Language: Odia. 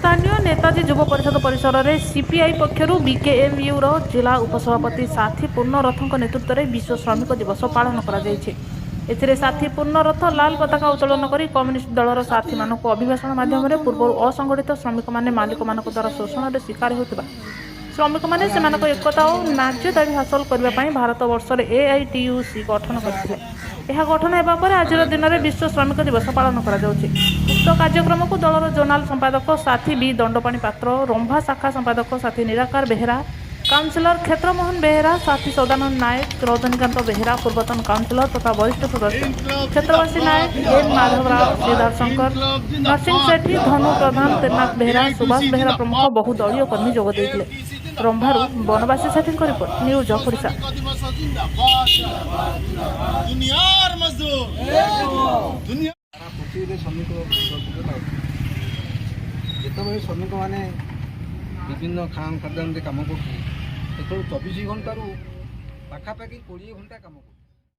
ସ୍ଥାନୀୟ ନେତାଜୀ ଯୁବ ପରିଷଦ ପରିସରରେ ସିପିଆଇ ପକ୍ଷରୁ ବିକେଏମୟୁର ଜିଲ୍ଲା ଉପସଭାପତି ସାଥୀ ପୂର୍ଣ୍ଣରଥଙ୍କ ନେତୃତ୍ୱରେ ବିଶ୍ୱ ଶ୍ରମିକ ଦିବସ ପାଳନ କରାଯାଇଛି। ଏଥିରେ ସାଥୀ ପୂର୍ଣ୍ଣରଥ ଲାଲ ପତାକା ଉତ୍ତୋଳନ କରି କମ୍ୟୁନିଷ୍ଟ ଦଳର ସାଥୀମାନଙ୍କୁ ଅଭିଭାଷଣ ମାଧ୍ୟମରେ ପୂର୍ବରୁ ଅସଂଗଠିତ ଶ୍ରମିକମାନେ ମାଲିକମାନଙ୍କ ଦ୍ୱାରା ଶୋଷଣରେ ଶିକାର ହେଉଥିବା ଶ୍ରମିକମାନେ ସେମାନଙ୍କ ଏକତା ଓ ନ୍ୟାଯ୍ୟ ଦାବି ହାସଲ କରିବା ପାଇଁ ଭାରତବର୍ଷରେ ଏଆଇଟିୟୁସି ଗଠନ କରିଥିଲେ। ଏହା ଗଠନ ହେବା ପରେ ଆଜିର ଦିନରେ ବିଶ୍ୱ ଶ୍ରମିକ ଦିବସ ପାଳନ କରାଯାଉଛି। ଉକ୍ତ କାର୍ଯ୍ୟକ୍ରମକୁ ଦଳର ଜୋନାଲ ସମ୍ପାଦକ ସାଥୀ ବି ଦଣ୍ଡପାଣି ପାତ୍ର, ରମ୍ଭା ଶାଖା ସମ୍ପାଦକ ସାଥୀ ନିରାକାର ବେହେରା, କାଉନସିଲର କ୍ଷେତ୍ରମୋହନ ବେହେରା, ସାଥୀ ସଦାନନ୍ଦ ନାୟକ, ରଜନୀକାନ୍ତ ବେହେରା, ପୂର୍ବତନ କାଉନସିଲର ତଥା ବରିଷ୍ଠ ସଦସ୍ୟ କ୍ଷେତ୍ରବାସୀ ନାୟକ, ଏନ୍ ମାଧବ ରାଓ, ଶ୍ରୀଧର ଶଙ୍କର, ନରସିଂହ ସେଠୀ, ଧନୁ ପ୍ରଧାନ, ତ୍ରିନାଥ ବେହେରା, ସୁଭାଷ ବେହେରା ପ୍ରମୁଖ ବହୁ ଦଳୀୟ କର୍ମୀ ଯୋଗ ଦେଇଥିଲେ। ରମ୍ଭାରୁ ବନବାସୀ ସେଠୀଙ୍କ ରିପୋର୍ଟ, ନ୍ୟୁଜ ଅଫ୍ ଓଡ଼ିଶା। ଯେତେବେଳେ ଶ୍ରମିକମାନେ ବିଭିନ୍ନ ଖାଦ୍ୟ କାମ କରୁଥିଲେ ସେତେବେଳେ 24 ଘଣ୍ଟାରୁ ପାଖାପାଖି 20 ଘଣ୍ଟା କାମ କରୁଥିଲେ।